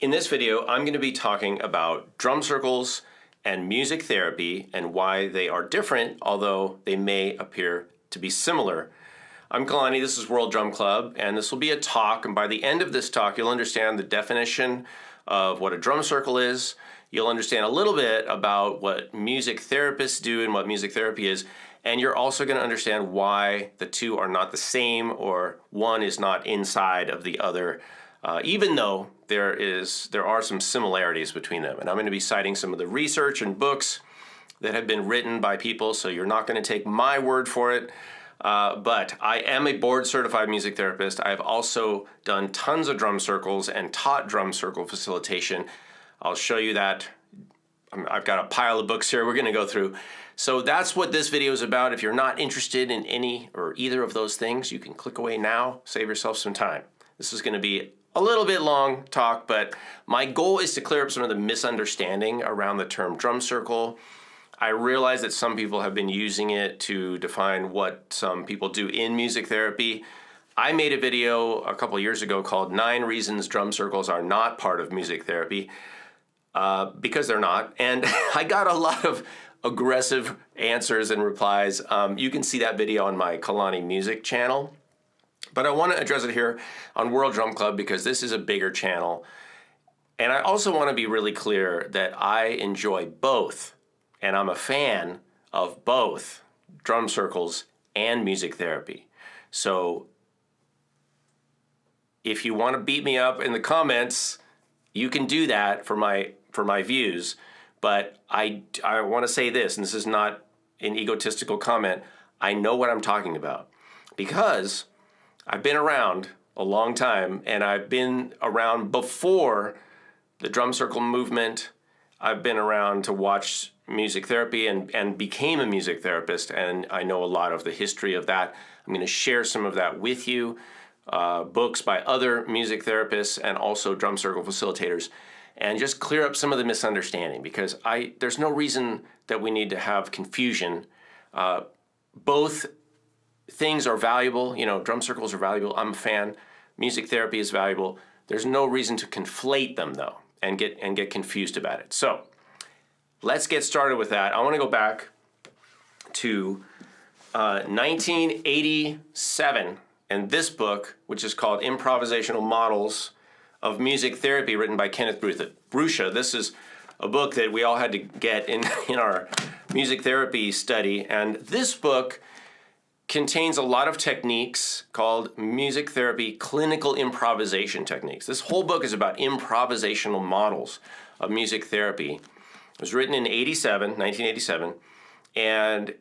In this video, I'm going to be talking about drum circles and music therapy and why they are different, although they may appear to be similar. I'm Kalani, this is World Drum Club, and this will be a talk, and by the end of this talk, you'll understand the definition of what a drum circle is. You'll understand a little bit about what music therapists do and what music therapy is, and you're also going to understand why the two are not the same or one is not inside of the other, even though there are some similarities between them. And I'm going to be citing some of the research and books that have been written by people, so you're not going to take my word for it. But I am a board-certified music therapist. I've also done tons of drum circles and taught drum circle facilitation. I'll show you that. I've got a pile of books here we're going to go through. So that's what this video is about. If you're not interested in any or either of those things, you can click away now, save yourself some time. This is going to be a little bit long talk, but my goal is to clear up some of the misunderstanding around the term drum circle. I realize that some people have been using it to define what some people do in music therapy. I made a video a couple years ago called 9 Reasons Drum Circles Are Not Part of Music Therapy, because they're not. And I got a lot of aggressive answers and replies. You can see that video on my Kalani music channel. But I want to address it here on World Drum Club because this is a bigger channel. And I also want to be really clear that I enjoy both. And I'm a fan of both drum circles and music therapy. So if you want to beat me up in the comments, you can do that for my views. But I want to say this, and this is not an egotistical comment. I know what I'm talking about because I've been around a long time, and I've been around before the drum circle movement. I've been around to watch music therapy and became a music therapist, and I know a lot of the history of that. I'm going to share some of that with you, books by other music therapists and also drum circle facilitators, and just clear up some of the misunderstanding because there's no reason that we need to have confusion. Both things are valuable. You know, drum circles are valuable. I'm a fan. Music therapy is valuable. There's no reason to conflate them though and get confused about it. So let's get started with that. I want to go back to 1987 and this book, which is called Improvisational Models of Music Therapy, written by Kenneth Bruscia. This is a book that we all had to get in our music therapy study. And this book contains a lot of techniques called music therapy clinical improvisation techniques. This whole book is about improvisational models of music therapy. It was written in 1987, and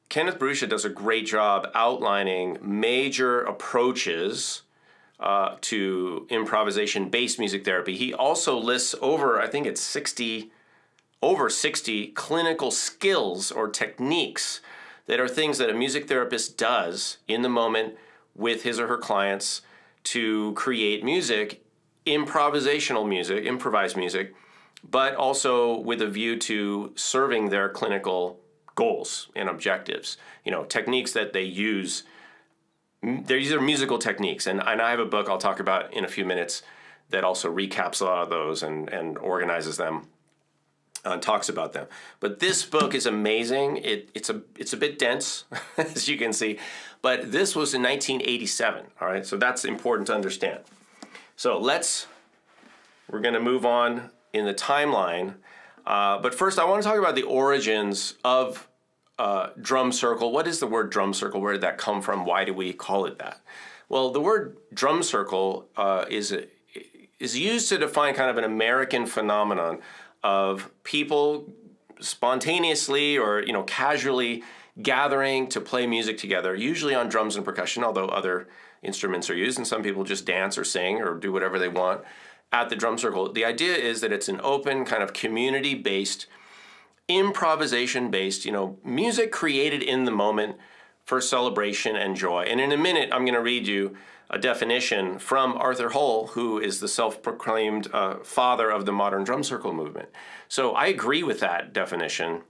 Kenneth Bruscia does a great job outlining major approaches to improvisation-based music therapy. He also lists over 60 clinical skills or techniques that are things that a music therapist does in the moment with his or her clients to create music, improvisational music, improvised music, but also with a view to serving their clinical goals and objectives. You know, techniques that they use. These are musical techniques, and I have a book I'll talk about in a few minutes that also recaps a lot of those and organizes them and talks about them. But this book is amazing. It's a bit dense, as you can see, but this was in 1987. All right, so that's important to understand. So we're going to move on in the timeline. But first, I want to talk about the origins of drum circle. What is the word drum circle? Where did that come from? Why do we call it that? Well, the word drum circle is used to define kind of an American phenomenon of people spontaneously or casually gathering to play music together, usually on drums and percussion, although other instruments are used, and some people just dance or sing or do whatever they want at the drum circle. The idea is that it's an open kind of community-based, improvisation-based, music created in the moment for celebration and joy. And in a minute, I'm going to read you a definition from Arthur Hull, who is the self-proclaimed father of the modern drum circle movement. So I agree with that definition.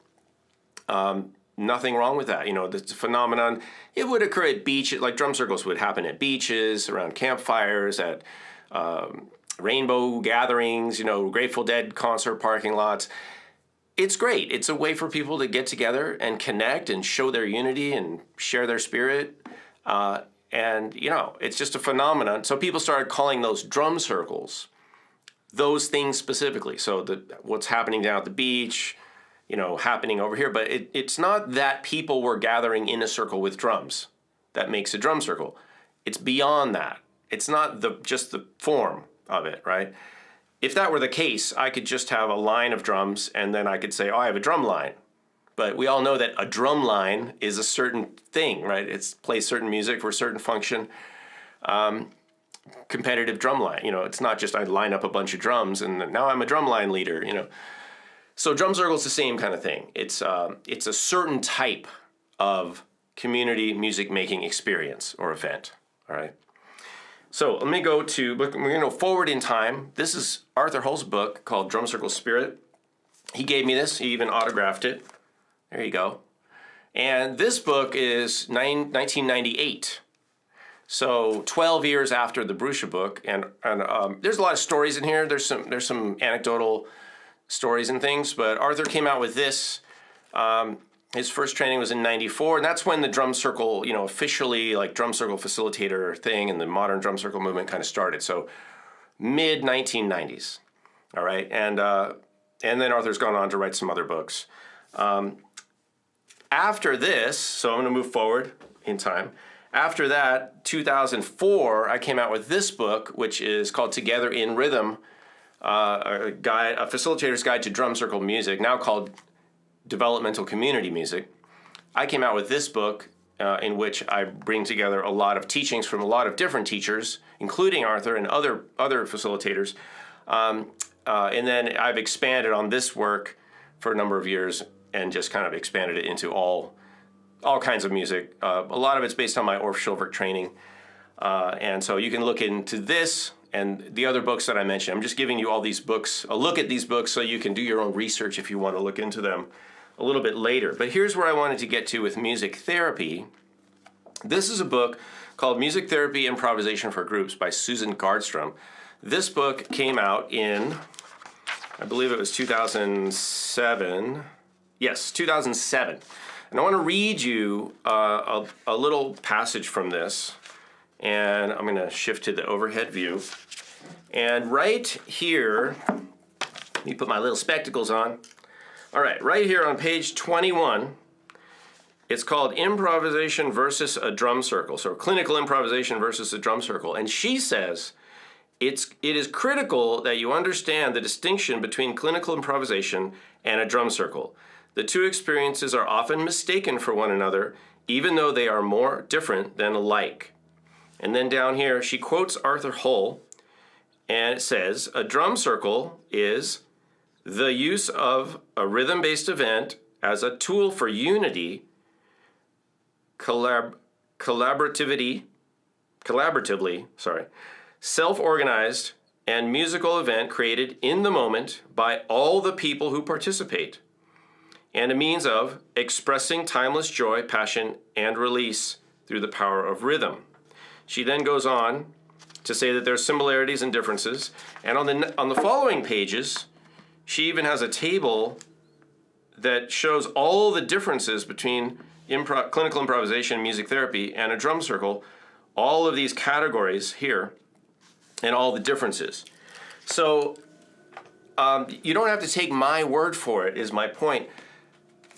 Nothing wrong with that. The phenomenon, it would occur at beaches, like drum circles would happen at beaches, around campfires, at rainbow gatherings, Grateful Dead concert parking lots. It's great. It's a way for people to get together and connect and show their unity and share their spirit. It's just a phenomenon. So people started calling those drum circles, those things specifically. So what's happening down at the beach, happening over here. But it's not that people were gathering in a circle with drums that makes a drum circle. It's beyond that. It's not just the form of it, right? If that were the case, I could just have a line of drums and then I could say, oh, I have a drum line. But we all know that a drum line is a certain thing, right? It plays certain music for a certain function. Competitive drum line, it's not just I line up a bunch of drums and now I'm a drum line leader, So drum circle is the same kind of thing. It's a certain type of community music making experience or event, all right? So let me we're going to go forward in time. This is Arthur Hull's book called Drum Circle Spirit. He gave me this. He even autographed it. There you go. And this book is 1998. So 12 years after the Bruscia book. And there's a lot of stories in here. There's some anecdotal stories and things. But Arthur came out with this. His first training was in 94, and that's when the drum circle, officially like drum circle facilitator thing and the modern drum circle movement kind of started. So mid 1990s, all right? And then Arthur's gone on to write some other books. After this, so I'm going to move forward in time. After that, 2004, I came out with this book, which is called Together in Rhythm, a facilitator's guide to drum circle music, now called Developmental Community Music. I came out with this book in which I bring together a lot of teachings from a lot of different teachers, including Arthur and other facilitators. And then I've expanded on this work for a number of years and just kind of expanded it into all kinds of music. A lot of it's based on my Orff-Schulwerk training. And so you can look into this and the other books that I mentioned. I'm just giving you all these books, a look at these books so you can do your own research if you want to look into them a little bit later. But here's where I wanted to get to with music therapy. This is a book called Music Therapy Improvisation for Groups by Susan Gardstrom. This book came out in, I believe it was 2007. Yes, 2007. And I want to read you a little passage from this. And I'm going to shift to the overhead view. And right here, let me put my little spectacles on. All right, right here on page 21, it's called Improvisation versus a Drum Circle. So clinical improvisation versus a drum circle. And she says, it is critical that you understand the distinction between clinical improvisation and a drum circle. The two experiences are often mistaken for one another, even though they are more different than alike. And then down here, she quotes Arthur Hull, and it says, a drum circle is the use of a rhythm-based event as a tool for unity, collaboratively, self-organized, and musical event created in the moment by all the people who participate, and a means of expressing timeless joy, passion, and release through the power of rhythm. She then goes on to say that there's similarities and differences, and on the following pages, she even has a table that shows all the differences between clinical improvisation and music therapy and a drum circle, all of these categories here, and all the differences. So you don't have to take my word for it, is my point.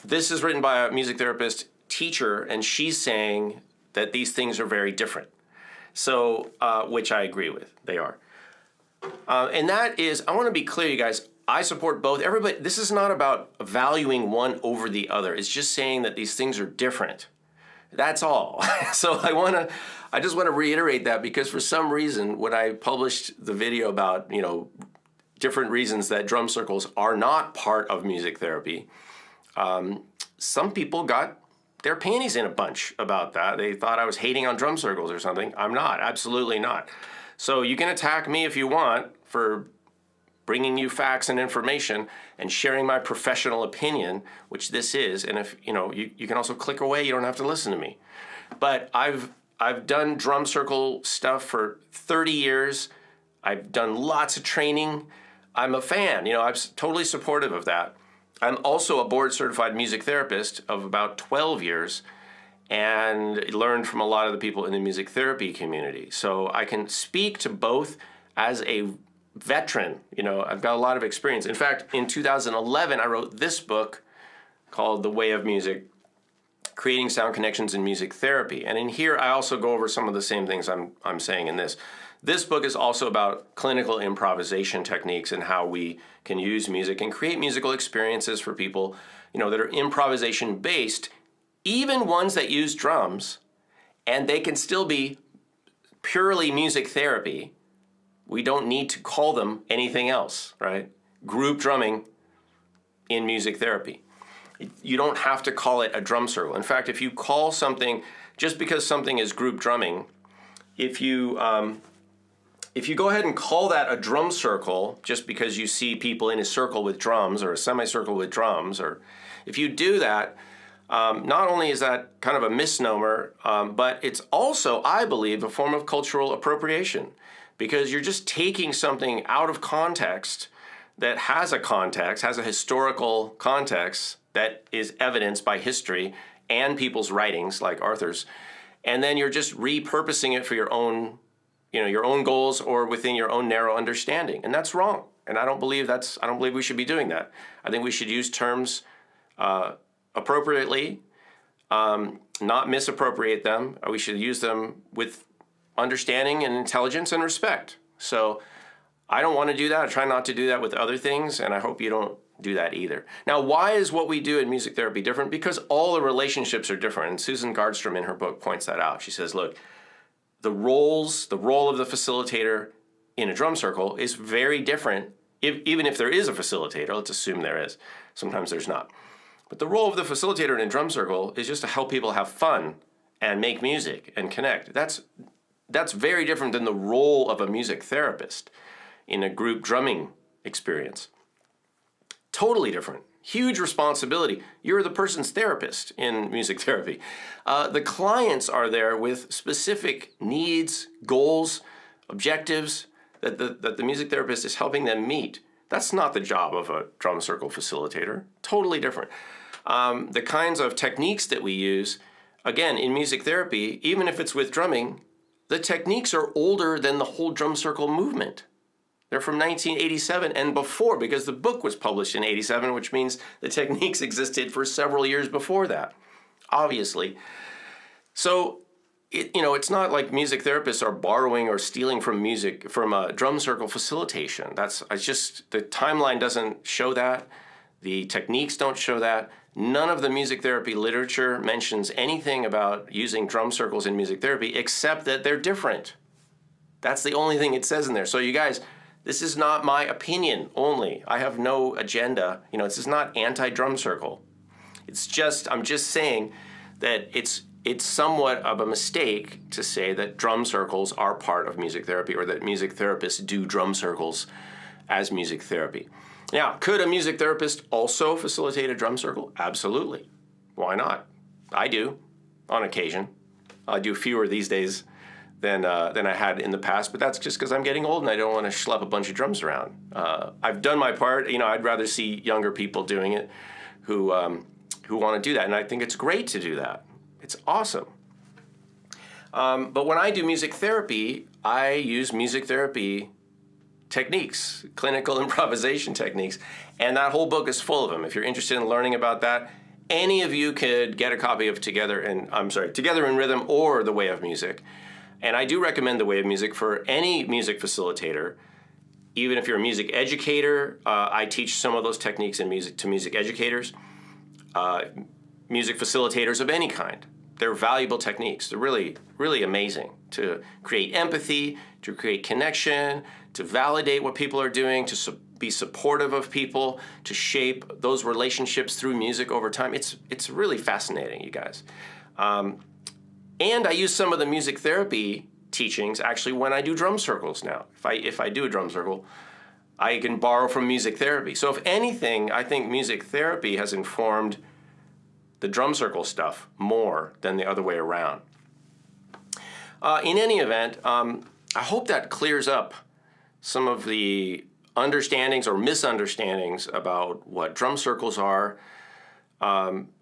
This is written by a music therapist teacher, and she's saying that these things are very different. So, which I agree with, they are. And that is, I want to be clear, you guys, I support both. Everybody, this is not about valuing one over the other. It's just saying that these things are different. That's all. So I just want to reiterate that, because for some reason, when I published the video about, different reasons that drum circles are not part of music therapy, some people got their panties in a bunch about that. They thought I was hating on drum circles or something. I'm not, absolutely not. So you can attack me if you want for bringing you facts and information and sharing my professional opinion, which this is. And if you can also click away. You don't have to listen to me. But I've done drum circle stuff for 30 years. I've done lots of training. I'm a fan. You know, I'm totally supportive of that. I'm also a board-certified music therapist of about 12 years and learned from a lot of the people in the music therapy community. So I can speak to both as a veteran. You know, I've got a lot of experience. In fact, in 2011, I wrote this book called The Way of Music, Creating Sound Connections in Music Therapy. And in here, I also go over some of the same things I'm saying in this. This book is also about clinical improvisation techniques and how we can use music and create musical experiences for people, you know, that are improvisation based, even ones that use drums, and they can still be purely music therapy. We don't need to call them anything else, right? Group drumming in music therapy. You don't have to call it a drum circle. In fact, if you call something, just because something is group drumming, if you go ahead and call that a drum circle, just because you see people in a circle with drums or a semicircle with drums, or if you do that, not only is that kind of a misnomer, but it's also, I believe, a form of cultural appropriation, because you're just taking something out of context that has a context, has a historical context that is evidenced by history and people's writings, like Arthur's, and then you're just repurposing it for your own, you know, your own goals or within your own narrow understanding, and that's wrong. And I don't believe we should be doing that. I think we should use terms appropriately, not misappropriate them. We should use them with understanding and intelligence and respect. So I don't want to do that. I try not to do that with other things, and I hope you don't do that either. Now, why is what we do in music therapy different? Because all the relationships are different, and Susan Gardstrom in her book points that out. She says, look, the role of the facilitator in a drum circle is very different, even if there is a facilitator. Let's assume there is. Sometimes there's not. But the role of the facilitator in a drum circle is just to help people have fun and make music and connect. That's very different than the role of a music therapist in a group drumming experience. Totally different. Huge responsibility. You're the person's therapist in music therapy. The clients are there with specific needs, goals, objectives that the music therapist is helping them meet. That's not the job of a drum circle facilitator. Totally different. The kinds of techniques that we use, again, in music therapy, even if it's with drumming, the techniques are older than the whole drum circle movement. They're from 1987 and before, because the book was published in 87, which means the techniques existed for several years before that, obviously. So, it's not like music therapists are borrowing or stealing from a drum circle facilitation. The timeline doesn't show that. The techniques don't show that. None of the music therapy literature mentions anything about using drum circles in music therapy except that they're different. That's the only thing it says in there. So you guys, this is not my opinion only. I have no agenda. This is not anti-drum circle. I'm just saying that it's somewhat of a mistake to say that drum circles are part of music therapy or that music therapists do drum circles as music therapy. Now, could a music therapist also facilitate a drum circle? Absolutely. Why not? I do, on occasion. I do fewer these days than I had in the past, but that's just because I'm getting old and I don't want to schlep a bunch of drums around. I've done my part. I'd rather see younger people doing it who want to do that, and I think it's great to do that. It's awesome. But when I do music therapy, I use music therapy techniques, clinical improvisation techniques, and that whole book is full of them. If you're interested in learning about that, any of you could get a copy of Together in Rhythm or The Way of Music. And I do recommend The Way of Music for any music facilitator. Even if you're a music educator, I teach some of those techniques in music to music educators, music facilitators of any kind. They're valuable techniques. They're really, really amazing to create empathy, to create connection, to validate what people are doing, to be supportive of people, to shape those relationships through music over time. It's really fascinating, you guys. And I use some of the music therapy teachings actually when I do drum circles now. If I do a drum circle, I can borrow from music therapy. So if anything, I think music therapy has informed the drum circle stuff more than the other way around. In any event, I hope that clears up some of the understandings or misunderstandings about what drum circles are.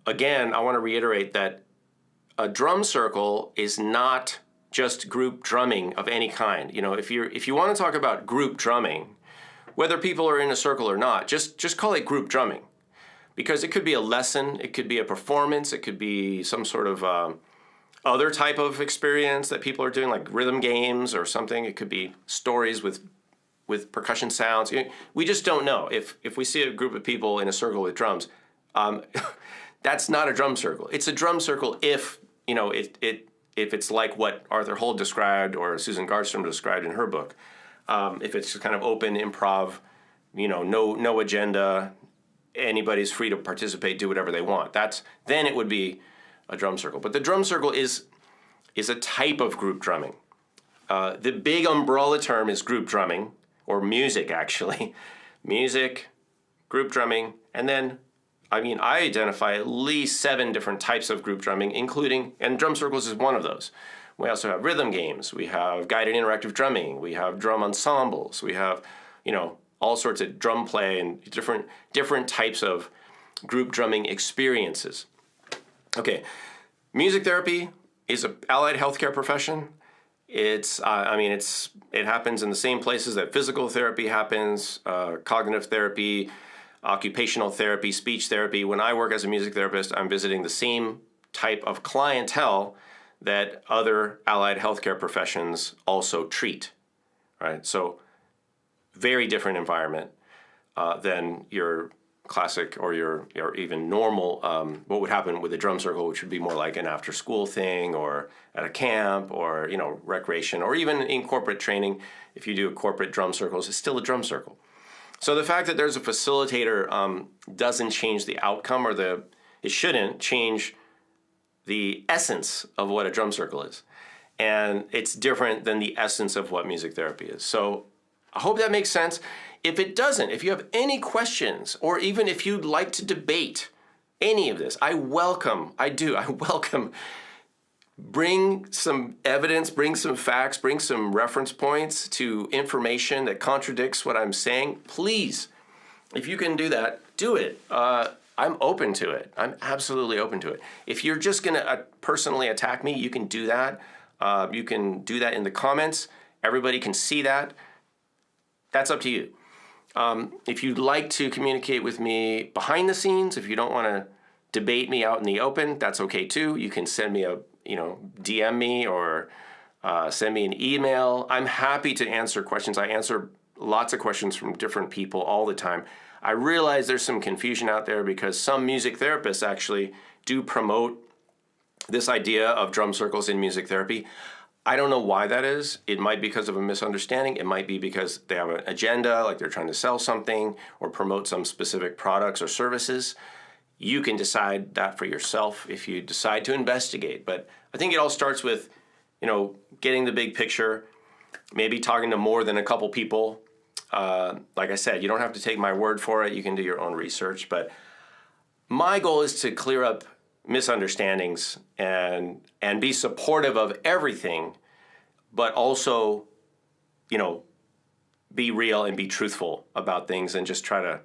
Again, I want to reiterate that a drum circle is not just group drumming of any kind. You know, if you want to talk about group drumming, whether people are in a circle or not, just call it group drumming, because it could be a lesson, it could be a performance, it could be some sort of other type of experience that people are doing, like rhythm games or something. It could be stories with percussion sounds. We just don't know. If we see a group of people in a circle with drums, that's not a drum circle. It's a drum circle if, you know, if it's like what Arthur Holt described or Susan Gardstrom described in her book. If it's kind of open improv, you know, no agenda, anybody's free to participate, do whatever they want. Then it would be a drum circle. But the drum circle is a type of group drumming. The big umbrella term is group drumming, or music actually. Music, group drumming, and then, I identify at least 7 different types of group drumming, including, and drum circles is one of those. We also have rhythm games, we have guided interactive drumming, we have drum ensembles, we have, you know, all sorts of drum play and different types of group drumming experiences. Okay, music therapy is an allied healthcare profession. It happens in the same places that physical therapy happens, cognitive therapy, occupational therapy, speech therapy. When I work as a music therapist, I'm visiting the same type of clientele that other allied healthcare professions also treat, right? So very different environment than your classic or your even normal, what would happen with a drum circle, which would be more like an after school thing or at a camp or, you know, recreation, or even in corporate training. If you do corporate drum circles, it's still a drum circle. So the fact that there's a facilitator doesn't change the outcome, or it shouldn't change the essence of what a drum circle is. And it's different than the essence of what music therapy is. So I hope that makes sense. If it doesn't, if you have any questions, or even if you'd like to debate any of this, I welcome. Bring some evidence, bring some facts, bring some reference points to information that contradicts what I'm saying. Please, if you can do that, do it. I'm open to it. I'm absolutely open to it. If you're just going to personally attack me, you can do that. You can do that in the comments. Everybody can see that. That's up to you. If you'd like to communicate with me behind the scenes, if you don't want to debate me out in the open, that's okay too. You can send me DM me or send me an email. I'm happy to answer questions. I answer lots of questions from different people all the time. I realize there's some confusion out there because some music therapists actually do promote this idea of drum circles in music therapy. I don't know why that is. It might be because of a misunderstanding. It might be because they have an agenda, like they're trying to sell something or promote some specific products or services. You can decide that for yourself if you decide to investigate. But I think it all starts with, getting the big picture, maybe talking to more than a couple people. Like I said, you don't have to take my word for it. You can do your own research. But my goal is to clear up misunderstandings and be supportive of everything, but also, be real and be truthful about things and just try to,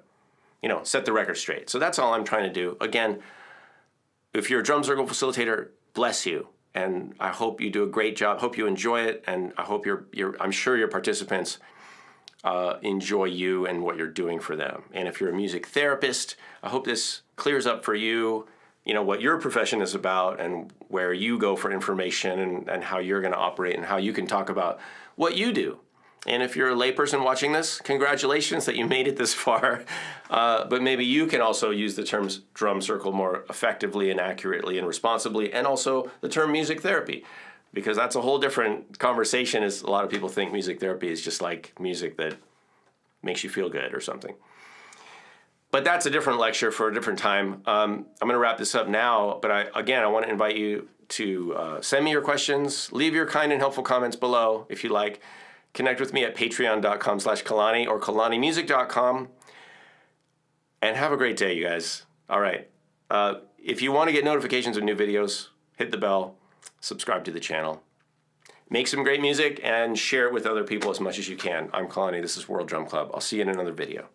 set the record straight. So that's all I'm trying to do. Again, if you're a drum circle facilitator, bless you. And I hope you do a great job. Hope you enjoy it. And I hope I'm sure your participants enjoy you and what you're doing for them. And if you're a music therapist, I hope this clears up for you, what your profession is about and where you go for information and how you're going to operate and how you can talk about what you do. And if you're a layperson watching this, congratulations that you made it this far. But maybe you can also use the terms drum circle more effectively and accurately and responsibly, and also the term music therapy, because that's a whole different conversation. As a lot of people think music therapy is just like music that makes you feel good or something. But that's a different lecture for a different time. I'm going to wrap this up now, but I want to invite you to send me your questions, leave your kind and helpful comments below if you like. Connect with me at patreon.com/Kalani or kalanimusic.com. And have a great day, you guys. All right. If you want to get notifications of new videos, hit the bell, subscribe to the channel. Make some great music and share it with other people as much as you can. I'm Kalani. This is World Drum Club. I'll see you in another video.